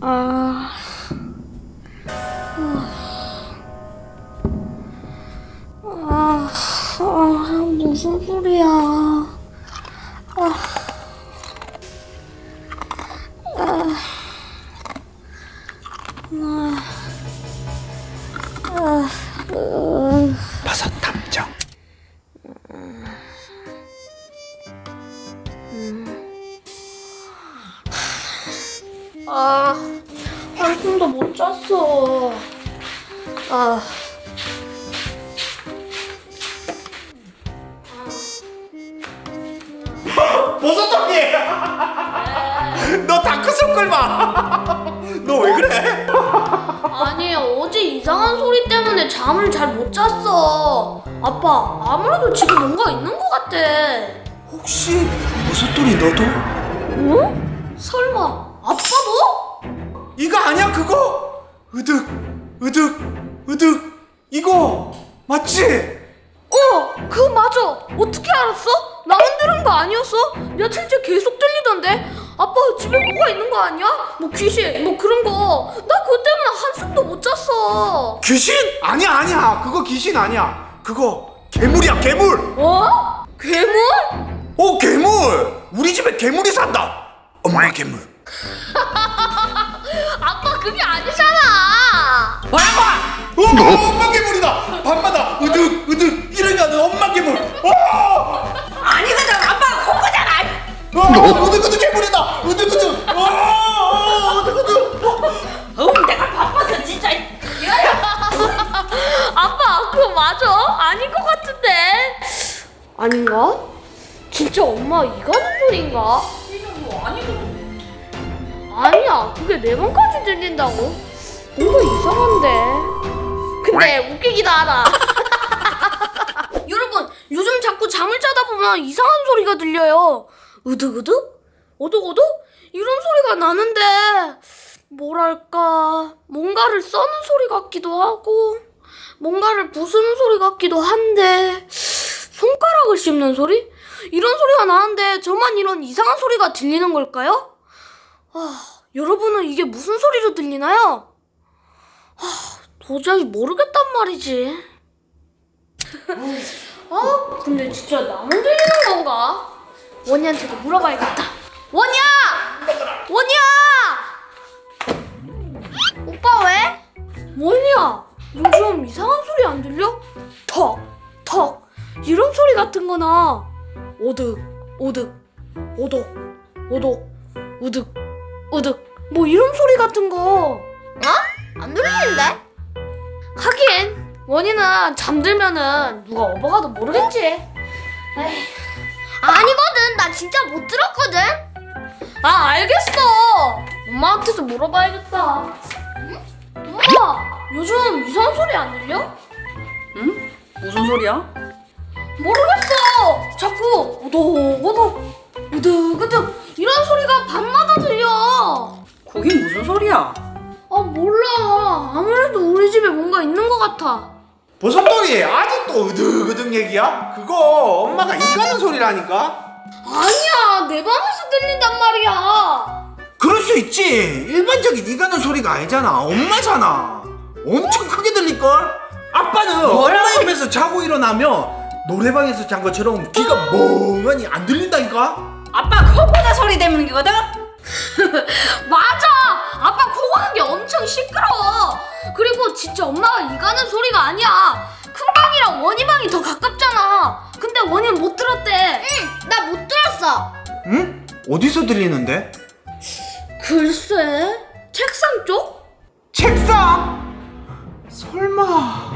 아, 무슨 소리야? 버섯 탐정. 한숨도 못 잤어. 버섯언니! 너 다크서클 봐! 너 왜 그래? 아니, 어제 이상한 소리 때문에 잠을 잘 못 잤어. 아빠, 아무래도 집에 뭔가 있는 것 같아. 혹시 버섯돌이 너도? 응? 설마 아빠도? 이거 아니야 그거? 으득 으득 으득 이거 맞지? 그거 맞아. 어떻게 알았어? 나만 들은 거 아니었어? 며칠째 계속 들리던데. 아빠 집에 뭐가 있는 거 아니야? 뭐 귀신 뭐 그런 거. 나 그것 때문에 한숨도 못 잤어. 귀신? 아니야 그거 귀신 아니야. 그거 괴물이야 괴물. 괴물? 괴물. 우리 집에 괴물이 산다. 엄마의 괴물. 아빠 그게 아니잖아. 뭐라고? 엄마 괴물이다. 밤마다 으득 으득 일어나는 엄마 괴물. 아니거든. 아빠가 콘 거잖아. 으득 으득 괴물이다. 으득 으득. 으득 으득. 내가 바빠서 진짜. 아빠 그거 맞아? 아닌 것 같은데. 아닌가? 진짜 엄마 이가는 소린가? 이건 뭐 아니거든. 아니야, 그게 내 맘까지 들린다고? 뭔가 이상한데. 근데 웃기기도 하다. 여러분, 요즘 자꾸 잠을 자다 보면 이상한 소리가 들려요. 으득으득? 오독오독? 이런 소리가 나는데 뭐랄까, 뭔가를 써는 소리 같기도 하고 뭔가를 부수는 소리 같기도 한데 손가락을 씹는 소리? 이런 소리가 나는데 저만 이런 이상한 소리가 들리는 걸까요? 여러분은 이게 무슨 소리로 들리나요? 도저히 모르겠단 말이지. 근데 진짜 나만 들리는 건가? 원희한테도 물어봐야겠다. 원희야! 원희야! 오빠 왜? 원희야, 요즘 이상한 소리 안 들려? 턱, 턱 이런 소리 같은 거나 오득, 오득, 오독, 오독, 우득, 우득 뭐 이런 소리 같은 거. 안 들리는데? 하긴 원희는 잠들면은 누가 업어가도 모르겠지. 에이. 아니거든, 나 진짜 못 들었거든. 알겠어. 엄마한테도 물어봐야겠다. 엄마, 요즘 이상한 소리 안 들려? 응? 무슨 소리야? 모르겠어. 자꾸 오독오독 우득우득 이런 소리가 밤마다 들려. 그게 무슨 소리야? 몰라. 아무래도 우리 집에 뭔가 있는 것 같아. 버섯돌이 아직도 으득 으득 얘기야? 그거 엄마가 이가는 소리라니까. 아니야, 내 방에서 들린단 말이야. 그럴 수 있지. 일반적인 이가는 소리가 아니잖아. 엄마잖아. 엄청 크게 들릴걸? 아빠는 엄마 옆에서 자고 일어나면 노래방에서 잔 것처럼 귀가 멍하니 안 들린다니까? 아빠 코보다 소리 때문이거든? 맞아. 아빠 코 고는 게 엄청 시끄러워. 그리고 진짜 엄마가 이가는 소리가 아니야. 큰방이랑 원희방이 더 가깝잖아. 근데 원희는 못 들었대. 응, 나 못 들었어. 응? 어디서 들리는데? 글쎄, 책상 쪽? 책상? 설마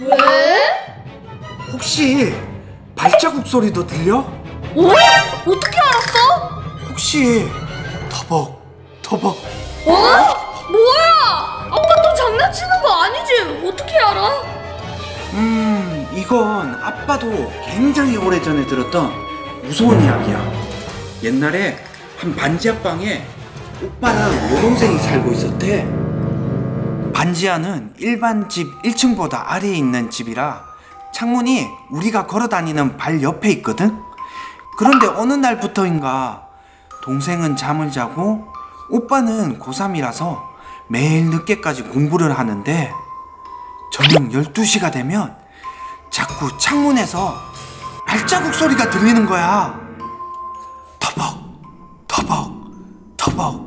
왜? 혹시 발자국 소리도 들려? 어떻게 알았어? 혹시 터벅 터벅. 뭐야? 아빠 또 장난치는 거 아니지? 어떻게 알아? 이건 아빠도 굉장히 오래전에 들었던 무서운 이야기야. 옛날에 한 반지하방에 오빠랑 여동생이 살고 있었대. 반지하는 일반 집 1층보다 아래에 있는 집이라 창문이 우리가 걸어다니는 발 옆에 있거든. 그런데 어느 날부터인가 동생은 잠을 자고 오빠는 고3이라서 매일 늦게까지 공부를 하는데 저녁 12시가 되면 자꾸 창문에서 발자국 소리가 들리는 거야. 터벅 터벅 터벅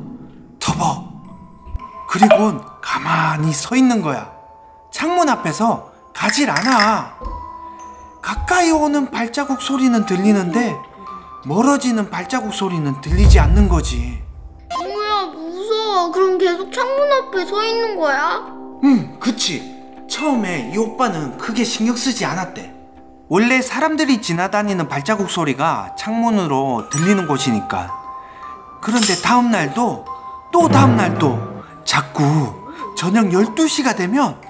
터벅. 그리곤 가만히 서 있는 거야. 창문 앞에서 가질 않아. 가까이 오는 발자국 소리는 들리는데 멀어지는 발자국 소리는 들리지 않는 거지. 뭐야, 무서워. 그럼 계속 창문 앞에 서 있는 거야? 그치. 처음에 이 오빠는 크게 신경 쓰지 않았대. 원래 사람들이 지나다니는 발자국 소리가 창문으로 들리는 곳이니까. 그런데 다음날도 또 다음날도 자꾸 저녁 12시가 되면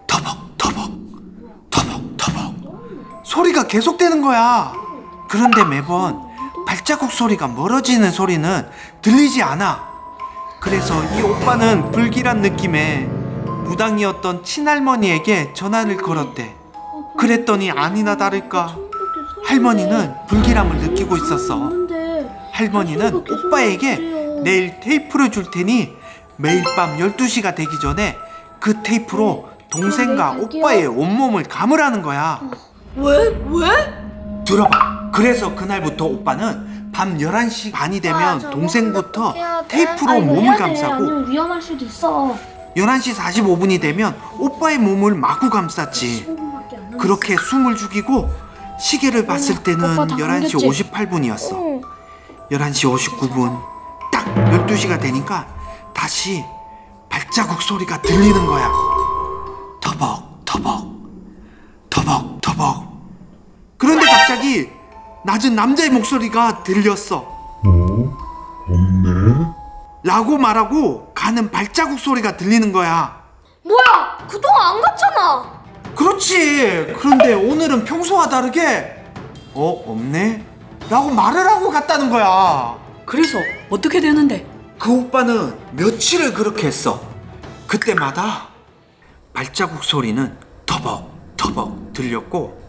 터벅터벅 터벅터벅 소리가 계속되는 거야. 그런데 매번 발자국 소리가 멀어지는 소리는 들리지 않아. 그래서 이 오빠는 불길한 느낌에 무당이었던 친할머니에게 전화를 걸었대. 그랬더니 아니나 다를까 할머니는 불길함을 느끼고 있었어. 할머니는 오빠에게 내일 테이프를 줄 테니 매일 밤 12시가 되기 전에 그 테이프로 동생과 오빠의 온몸을 감으라는 거야. 왜? 들어봐. 그래서 그날부터 오빠는 밤 11시 반이 되면 동생부터 테이프로 몸을 감싸고 아니면 위험할 수도 있어. 11시 45분이 되면 오빠의 몸을 마구 감쌌지. 그렇게 숨을 죽이고 시계를 봤을 때는 오빠 다 11시 감겼지? 58분이었어. 11시 59분 딱 12시가 되니까 다시 발자국 소리가 들리는 거야. 터벅 터벅 터벅 터벅. 그런데 갑자기 낮은 남자의 목소리가 들렸어. 없네? 라고 말하고 가는 발자국 소리가 들리는 거야. 뭐야, 그동안 안 갔잖아. 그렇지. 그런데 오늘은 평소와 다르게 없네? 라고 말을 하고 갔다는 거야. 그래서 어떻게 되는데? 그 오빠는 며칠을 그렇게 했어. 그때마다 발자국 소리는 터벅터벅 들렸고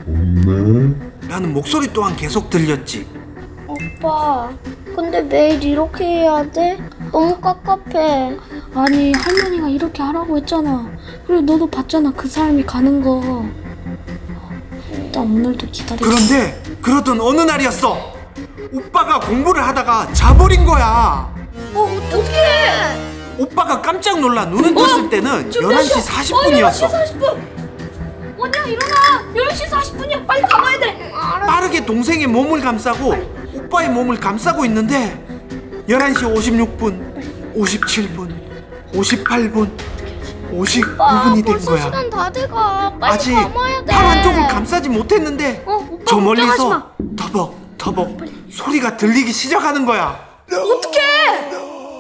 없네? 라는 목소리 또한 계속 들렸지. 오빠, 근데 매일 이렇게 해야 돼? 너무 깝깝해. 아니, 할머니가 이렇게 하라고 했잖아. 그리고 너도 봤잖아, 그 사람이 가는 거. 일단 오늘도 기다려. 그런데 그러던 어느 날이었어. 오빠가 공부를 하다가 자버린 거야. 어떡해. 오빠가 깜짝 놀라 눈을 떴을 때는 지금 몇 11시 시야? 40분이었어. 11시 40분. 원이야, 일어나. 11시 40분이야. 빨리 가봐야 돼. 빠르게 동생의 몸을 감싸고 오빠의 몸을 감싸고 있는데 11시 56분, 57분, 58분, 59분이 된 거야. 시간 다 돼가. 빨리 아직 가봐야 돼. 팔 한쪽을 감싸지 못했는데 오빠 저 걱정하지 멀리서 마. 터벅터벅 소리가 들리기 시작하는 거야. 어떡해.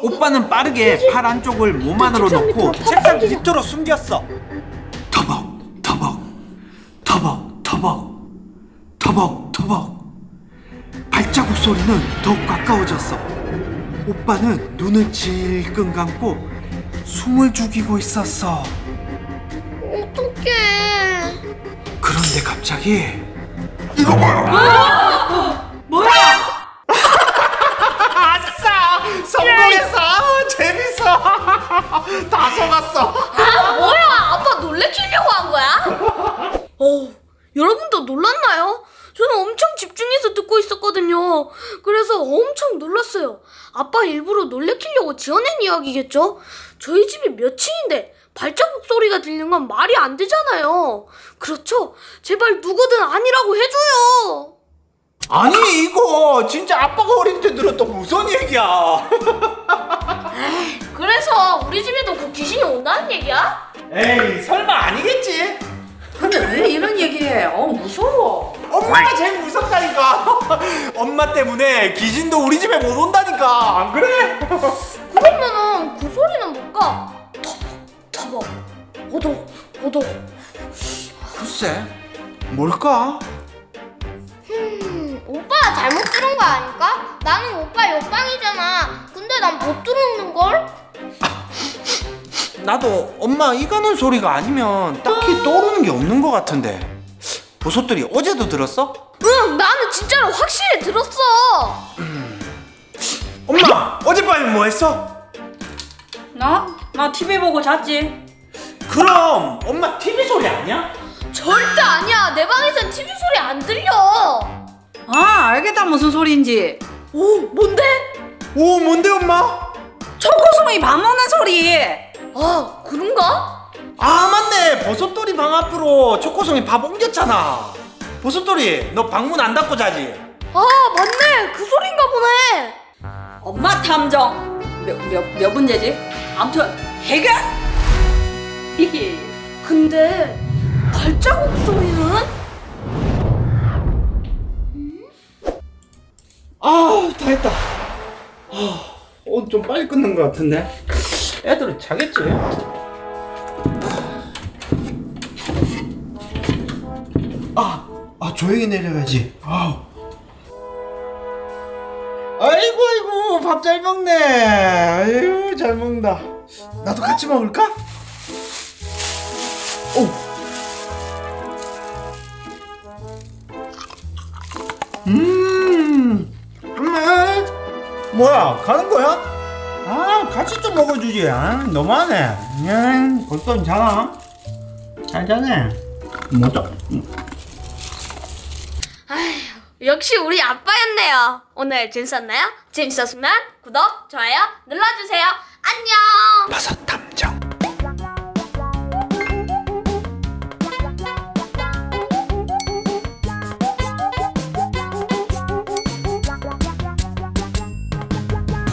오빠는 빠르게 팔 한쪽을 몸 안으로 책상 넣고 밑으로 책상 팍 밑으로 숨겼어. 터벅터벅 터벅터벅 터벅터벅. 발자국 소리는 더욱 가까워졌어. 오빠는 눈을 질끈 감고 숨을 죽이고 있었어. 어떡해. 그런데 갑자기 이거 봐요! 아싸! 성공했어! 재밌어! 다 속았어! 뭐야, 아빠 놀래키려고 한 거야? 여러분도 놀랐나요? 저는 엄청 집중해서 듣고 있었거든요. 그래서 엄청 놀랐어요. 아빠 일부러 놀래키려고 지어낸 이야기겠죠? 저희 집이 몇 층인데 발자국 소리가 들리는 건 말이 안 되잖아요. 그렇죠? 제발 누구든 아니라고 해줘요. 아니 이거 진짜 아빠가 어릴 때 들었던 무슨 얘기야? 그래서 우리 집에도 그 귀신이 온다는 얘기야? 에이 설마 아니겠지? 근데 왜 이런 얘기해? 무서워. 엄마가 제일 무섭다니까. 엄마 때문에 귀신도 우리 집에 못 온다니까. 안 그래? 그러면은 그 소리는 뭘까? 터벅, 오독, 오독. 글쎄 뭘까? 오빠가 잘못 들은 거 아닐까? 나는 오빠 옆방이잖아. 근데 난 못 들었는걸? 나도 엄마 이가는 소리가 아니면 딱히 떠오르는 게 없는 것 같은데. 보석들이 어제도 들었어? 응, 나는 진짜로 확실히 들었어. 엄마, 어젯밤에 뭐 했어? 나 TV 보고 잤지. 그럼 엄마 TV 소리 아니야? 절대 아니야. 내 방에선 TV 소리 안 들려. 아, 알겠다. 무슨 소리인지. 오, 뭔데? 오, 뭔데 엄마? 초코송이 밥 먹는 소리. 아, 그런가? 아, 맞네. 버섯돌이 방 앞으로 초코송이 밥 옮겼잖아. 버섯돌이, 너 방문 안 닫고 자지? 아, 맞네. 그 소린가 보네. 엄마 탐정. 몇 문제지? 아무튼 해결. 근데 발자국 소리는? 아, 다 했다. 오늘 좀 빨리 끝난 것 같은데. 애들은 자겠지? 조용히 내려야지. 아이고, 밥 잘 먹네. 아유, 잘 먹는다. 나도 같이 먹을까? 오. 엄마. 뭐야, 가는 거야? 아, 같이 좀 먹어주지. 아, 너무하네. 벌써 자나? 잘 자네. 뭐죠? 역시 우리 아빠였네요. 오늘 재밌었나요? 재밌었으면 구독, 좋아요 눌러주세요. 안녕.